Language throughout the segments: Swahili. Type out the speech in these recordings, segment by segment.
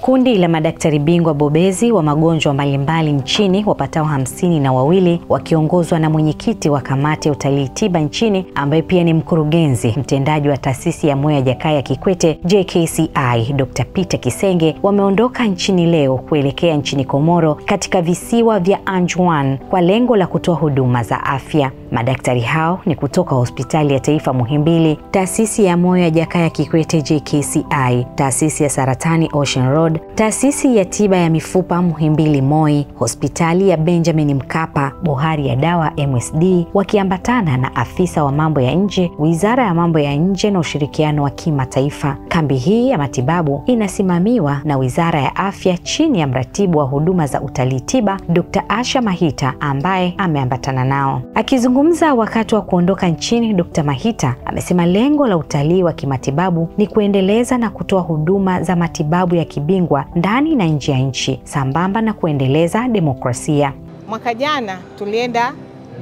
Kundi la madaktari bingwa bobezi wa magonjwa mbalimbali nchini wapatao 52 wakiongozwa na mwenyekiti wa kamati ya utalii tiba nchini ambaye pia ni mkurugenzi mtendaji wa taasisi ya moyo ya Jakaya Kikwete JKCI Dr. Peter Kisenge wameondoka nchini leo kuelekea nchini Komoro katika visiwa vya Anjouan kwa lengo la kutoa huduma za afya. Madaktari hao ni kutoka Hospitali ya Taifa Muhimbili, taasisi ya moyo ya Jakaya Kikwete JKCI, taasisi ya saratani Ocean Road, taasisi ya tiba ya mifupa Muhimbili Moi, hospitali ya Benjamin Mkapa, bohari ya dawa MSD, wakiambatana na afisa wa mambo ya nje, Wizara ya Mambo ya Nje na Ushirikiano wa Kimataifa. Kambi hii ya matibabu inasimamiwa na Wizara ya Afya chini ya mratibu wa huduma za utalii tiba Dr. Asha Mahita ambaye ameambatana nao. Akizungumza wakati wa kuondoka nchini, Dr. Mahita amesema lengo la utalii wa kimatibabu ni kuendeleza na kutoa huduma za matibabu ya kibingwa ndani na nje ya nchi sambamba na kuendeleza demokrasia. Mwaka jana tulienda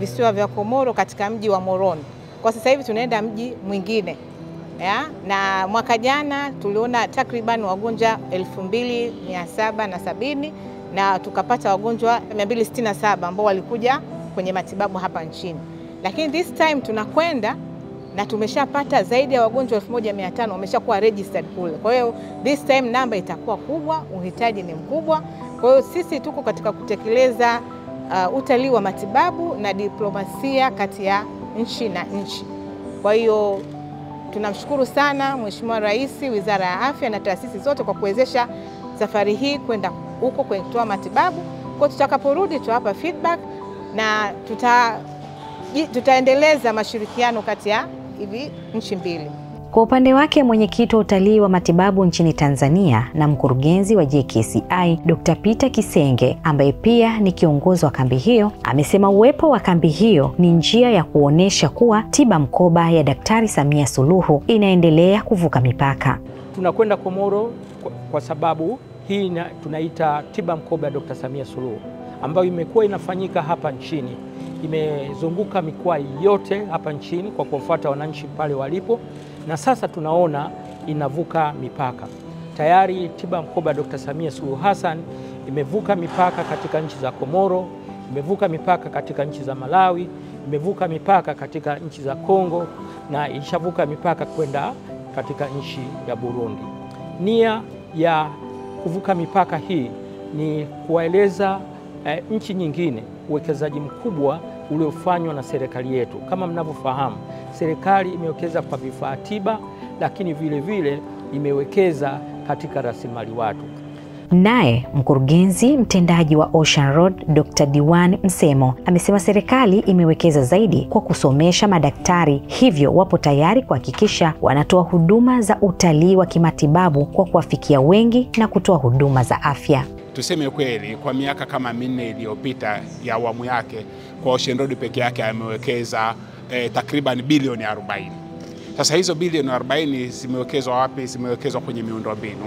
visiwa vya Komoro katika mji wa Moroni. Kwa sasa hivi tunaenda mji mwingine. Na mwaka jana tuliona takriban wagonjwa 2770 na tukapata wagonjwa 267 ambao walikuja kwenye matibabu hapa nchini. Lakini this time tunakwenda na tumeshapata zaidi ya wagonjwa 1500 wameshakuwa registered kule. Kwa hiyo this time namba itakuwa kubwa, uhitaji ni mkubwa. Kwa hiyo sisi tuko katika kutekeleza utalii wa matibabu na diplomasia kati ya nchi na nchi. Kwa hiyo tunamshukuru sana Mheshimiwa Rais, Wizara ya Afya na taasisi zote kwa kuwezesha safari hii kwenda huko kutoa matibabu. Kwa tutakaporudi tutawapa feedback na tutaendeleza mashirikiano kati ya hivi nchi mbili. Kwa upande wake, mwenyekiti wa utalii wa matibabu nchini Tanzania na mkurugenzi wa JKCI Dr. Peter Kisenge ambaye pia ni kiongozi wa kambi hiyo amesema uwepo wa kambi hiyo ni njia ya kuonesha kuwa tiba mkoba ya Daktari Samia Suluhu inaendelea kuvuka mipaka. Tunakwenda Komoro kwa sababu hii tunaita tiba mkoba ya Dr. Samia Suluhu ambayo imekuwa inafanyika hapa nchini. Imezunguka mikoa yote hapa nchini kwa kuwafuata wananchi pale walipo, na sasa tunaona inavuka mipaka. Tayari tiba mkoba Dr. Samia Suluhu Hassan imevuka mipaka katika nchi za Komoro, imevuka mipaka katika nchi za Malawi, imevuka mipaka katika nchi za Kongo na ilishavuka mipaka kwenda katika nchi ya Burundi. Nia ya kuvuka mipaka hii ni kuwaeleza nchi nyingine uwekezaji mkubwa uliofanywa na serikali yetu. Kama mnavyofahamu, serikali imewekeza kwa vifaa tiba, lakini vile vile imewekeza katika rasilimali watu. Naye mkurugenzi mtendaji wa Ocean Road Dr. Diwan Msemo amesema serikali imewekeza zaidi kwa kusomesha madaktari, hivyo wapo tayari kuhakikisha wanatoa huduma za utalii wa kimatibabu kwa kuwafikia wengi na kutoa huduma za afya. Tuseme kweli, kwa miaka kama 4 iliyopita ya awamu yake, kwa Ocean Road peke yake amewekeza takriban bilioni 40. Sasa hizo bilioni 40 zimewekezwa wapi? Zimewekezwa kwenye miundombinu.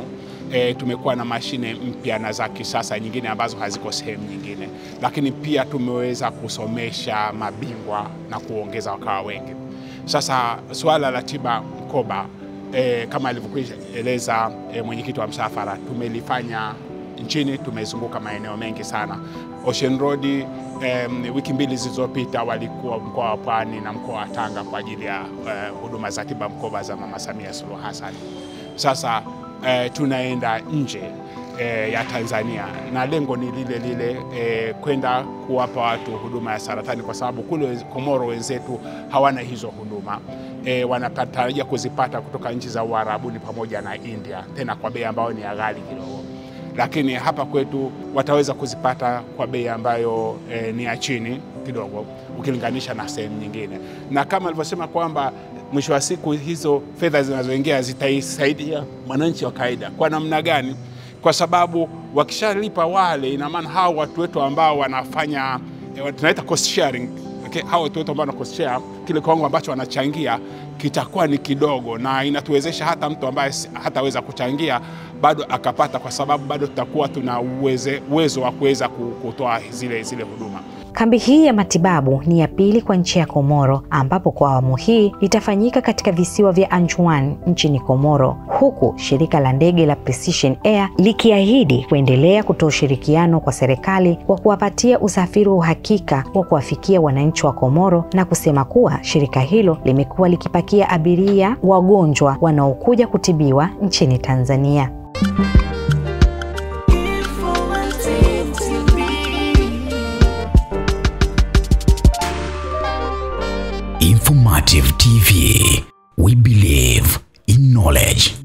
Tumekuwa na mashine mpya na za kisasa nyingine ambazo haziko sehemu nyingine, lakini pia tumeweza kusomesha mabingwa na kuongeza wakawa wengi. Sasa swala la tiba mkoba kama alivyoeleza mwenyekiti wa msafara, tumelifanya nchini, tumezunguka maeneo mengi sana. Ocean Road wiki 2 zilizopita walikuwa mkoa wa Pwani na mkoa wa Tanga kwa ajili ya huduma za tiba mkoba za Mama Samia Suluhu Hassan. Sasa tunaenda nje ya Tanzania na lengo ni lile lile, kwenda kuwapa watu huduma ya saratani, kwa sababu kule Komoro wenzetu hawana hizo huduma. Wanatarajia kuzipata kutoka nchi za Uarabuni pamoja na India, tena kwa bei ambayo ni ghali kidogo. Lakini hapa kwetu wataweza kuzipata kwa bei ambayo ni ya chini kidogo ukilinganisha na sehemu nyingine. Na kama alivyosema kwamba mwisho wa siku hizo fedha zinazoingia zitaisaidia mwananchi wa kawaida. Kwa namna gani? Kwa sababu wakishalipa wale, ina maana hao watu wetu ambao wanafanya tunaita cost sharing, okay, hao watu wetu ambao wana cost share, kile kiwango ambacho wanachangia kitakuwa ni kidogo, na inatuwezesha hata mtu ambaye hataweza kuchangia bado akapata, kwa sababu bado tutakuwa tuna uwezo wa kuweza kutoa zile huduma. Kambi hii ya matibabu ni ya pili kwa nchi ya Komoro, ambapo kwa awamu hii itafanyika katika visiwa vya Anjouan nchini Komoro, huku shirika la ndege la Precision Air likiahidi kuendelea kutoa ushirikiano kwa serikali kwa kuwapatia usafiri wa uhakika wa kuwafikia wananchi wa Komoro, na kusema kuwa shirika hilo limekuwa likipakia abiria wagonjwa wanaokuja kutibiwa nchini Tanzania. Informative TV. We believe in knowledge.